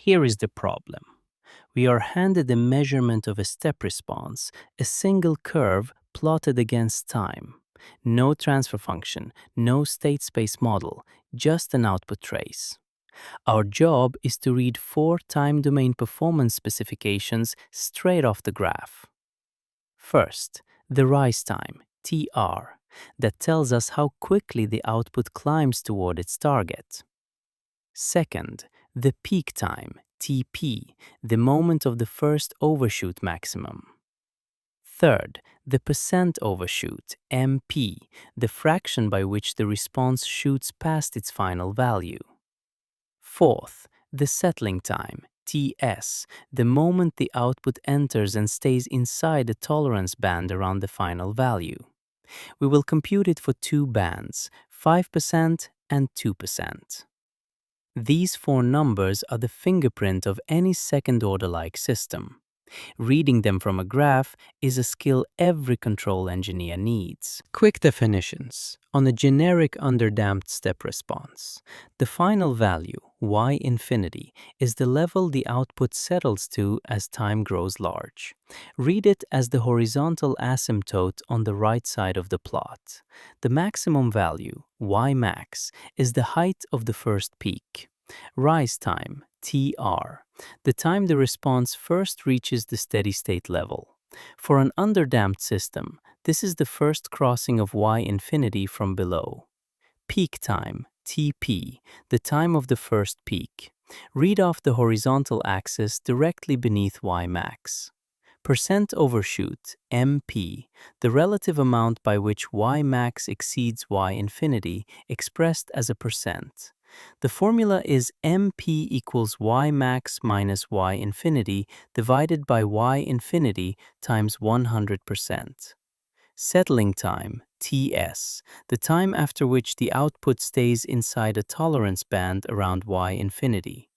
Here is the problem. We are handed a measurement of a step response, a single curve plotted against time. No transfer function, no state space model, just an output trace. Our job is to read 4 time domain performance specifications straight off the graph. First, the rise time, TR, that tells us how quickly the output climbs toward its target. Second, the peak time, TP, the moment of the first overshoot maximum. Third, the percent overshoot, MP, the fraction by which the response shoots past its final value. Fourth, the settling time, TS, the moment the output enters and stays inside the tolerance band around the final value. We will compute it for 2 bands, 5% and 2%. These 4 numbers are the fingerprint of any second-order-like system. Reading them from a graph is a skill every control engineer needs. Quick definitions. On a generic underdamped step response, the final value, y infinity, is the level the output settles to as time grows large. Read it as the horizontal asymptote on the right side of the plot. The maximum value, y max, is the height of the first peak. Rise time, TR, the time the response first reaches the steady-state level. For an underdamped system, this is the first crossing of y infinity from below. Peak time, TP, the time of the first peak. Read off the horizontal axis directly beneath y max. Percent overshoot, MP, the relative amount by which y max exceeds y infinity expressed as a percent. The formula is MP equals y max minus y infinity divided by y infinity times 100%. Settling time, TS, the time after which the output stays inside a tolerance band around y infinity.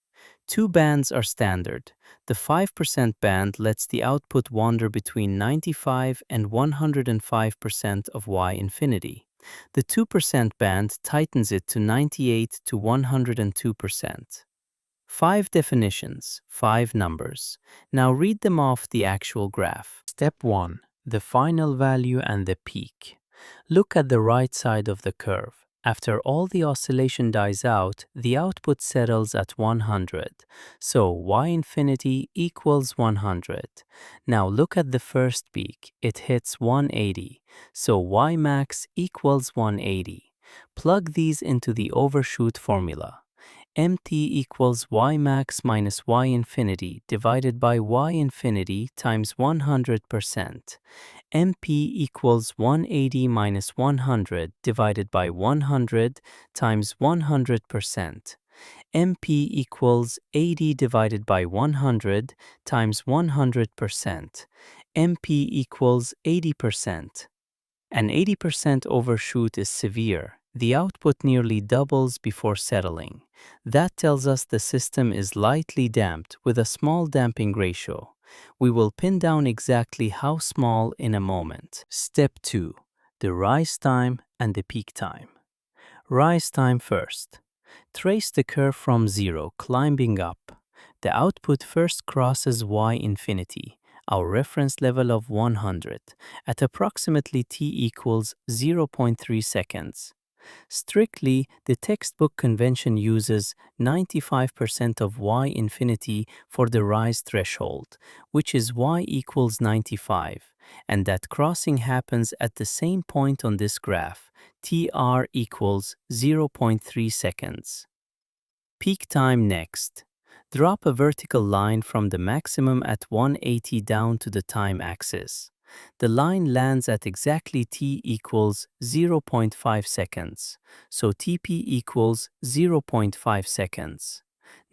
2 bands are standard. The 5% band lets the output wander between 95 and 105% of y infinity. The 2% band tightens it to 98 to 102%. 5 definitions, 5 numbers. Now read them off the actual graph. Step 1. The final value and the peak. Look at the right side of the curve. After all the oscillation dies out, the output settles at 100. So y infinity equals 100. Now look at the first peak. It hits 180. So y max equals 180. Plug these into the overshoot formula. MT equals y max minus y infinity divided by y infinity times 100%. MP equals 180 minus 100 divided by 100 times 100%. MP equals 80 divided by 100 times 100%. MP equals 80%. An 80% overshoot is severe. The output nearly doubles before settling. That tells us the system is lightly damped with a small damping ratio. We will pin down exactly how small in a moment. Step 2. The rise time and the peak time. Rise time first. Trace the curve from 0, climbing up. The output first crosses y infinity, our reference level of 100, at approximately t equals 0.3 seconds. Strictly, the textbook convention uses 95% of y infinity for the rise threshold, which is y equals 95, and that crossing happens at the same point on this graph, tr equals 0.3 seconds. Peak time next. Drop a vertical line from the maximum at 180 down to the time axis. The line lands at exactly t equals 0.5 seconds, so Tp equals 0.5 seconds.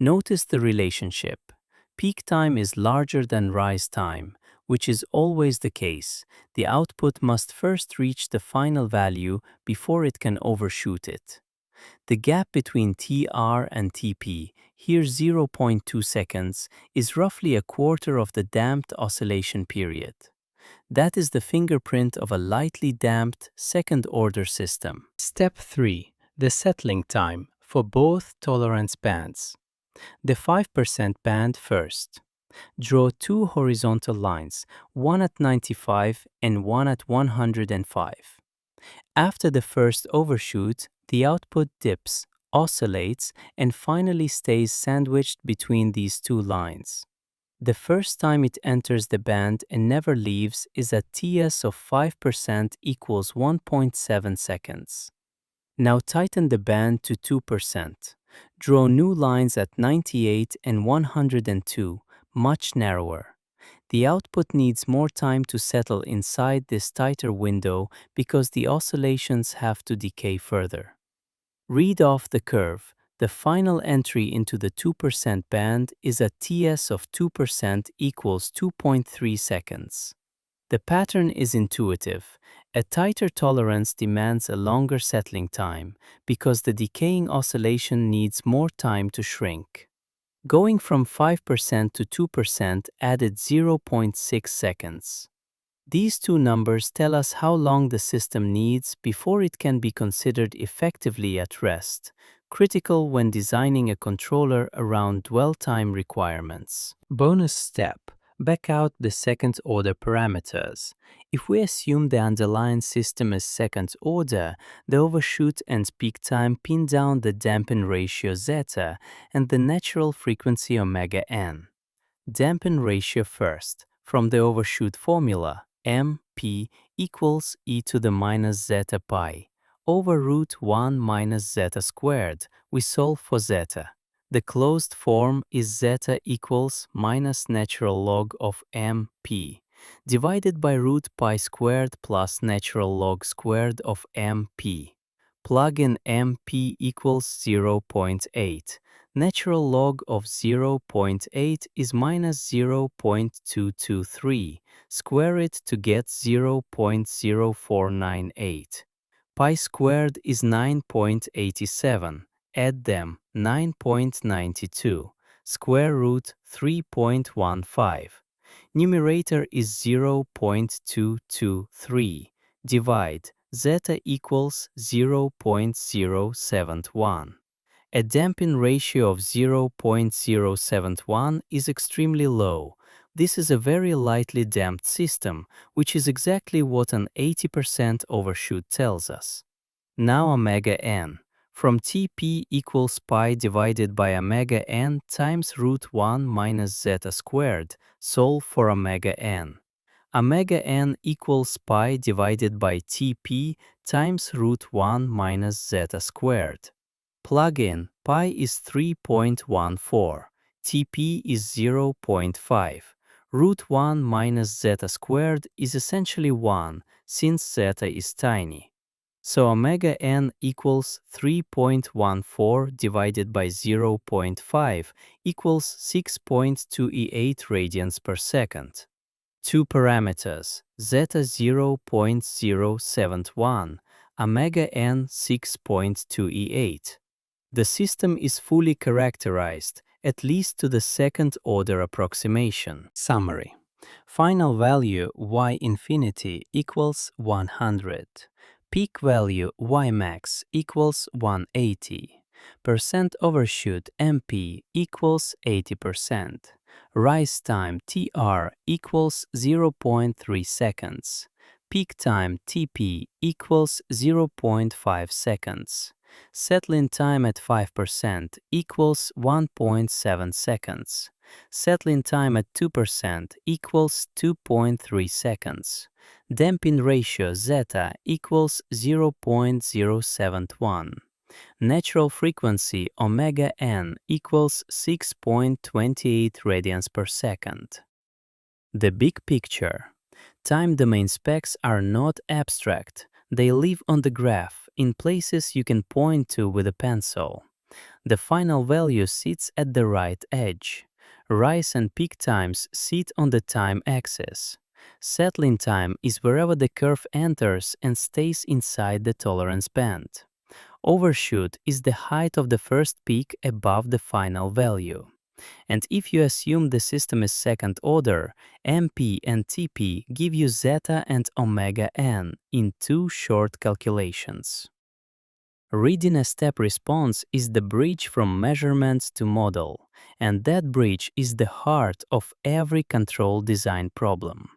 Notice the relationship. Peak time is larger than rise time, which is always the case. The output must first reach the final value before it can overshoot it. The gap between Tr and Tp, here 0.2 seconds, is roughly a quarter of the damped oscillation period. That is the fingerprint of a lightly damped second-order system. Step 3. The settling time for both tolerance bands. The 5% band first. Draw two horizontal lines, one at 95 and one at 105. After the first overshoot, the output dips, oscillates, and finally stays sandwiched between these two lines. The first time it enters the band and never leaves is at Ts of 5% equals 1.7 seconds. Now tighten the band to 2%. Draw new lines at 98 and 102, much narrower. The output needs more time to settle inside this tighter window because the oscillations have to decay further. Read off the curve. The final entry into the 2% band is at Ts of 2% equals 2.3 seconds. The pattern is intuitive. A tighter tolerance demands a longer settling time because the decaying oscillation needs more time to shrink. Going from 5% to 2% added 0.6 seconds. These two numbers tell us how long the system needs before it can be considered effectively at rest, critical when designing a controller around dwell time requirements. Bonus step: back out the second-order parameters. If we assume the underlying system is second order, the overshoot and peak time pin down the dampen ratio zeta and the natural frequency omega n. Dampen ratio first. From the overshoot formula, mp equals e to the minus zeta pi. Over root 1 minus zeta squared, we solve for zeta. The closed form is zeta equals minus natural log of mp, divided by root pi squared plus natural log squared of mp. Plug in mp equals 0.8. Natural log of 0.8 is minus 0.223. Square it to get 0.0498. Pi squared is 9.87. Add them, 9.92. Square root 3.15. Numerator is 0.223. Divide, zeta equals 0.071. A damping ratio of 0.071 is extremely low. This is a very lightly damped system, which is exactly what an 80% overshoot tells us. Now omega n. From Tp equals pi divided by omega n times root 1 minus zeta squared, solve for omega n. Omega n equals pi divided by Tp times root 1 minus zeta squared. Plug in, pi is 3.14, Tp is 0.5. Root 1 minus zeta squared is essentially 1, since zeta is tiny. So omega n equals 3.14 divided by 0.5 equals 6.2E8 radians per second. Two parameters, zeta 0.071, omega n 6.2E8. The system is fully characterized, at least to the second-order approximation. Summary. Final value y infinity equals 100. Peak value y max equals 180. Percent overshoot MP equals 80%. Rise time TR equals 0.3 seconds. Peak time TP equals 0.5 seconds. Settling time at 5% equals 1.7 seconds. Settling time at 2% equals 2.3 seconds. Damping ratio zeta equals 0.071. Natural frequency omega n equals 6.28 radians per second. The big picture. Time domain specs are not abstract. They live on the graph, in places you can point to with a pencil. The final value sits at the right edge. Rise and peak times sit on the time axis. Settling time is wherever the curve enters and stays inside the tolerance band. Overshoot is the height of the first peak above the final value. And if you assume the system is second order, MP and TP give you zeta and omega n in two short calculations. Reading a step response is the bridge from measurement to model, and that bridge is the heart of every control design problem.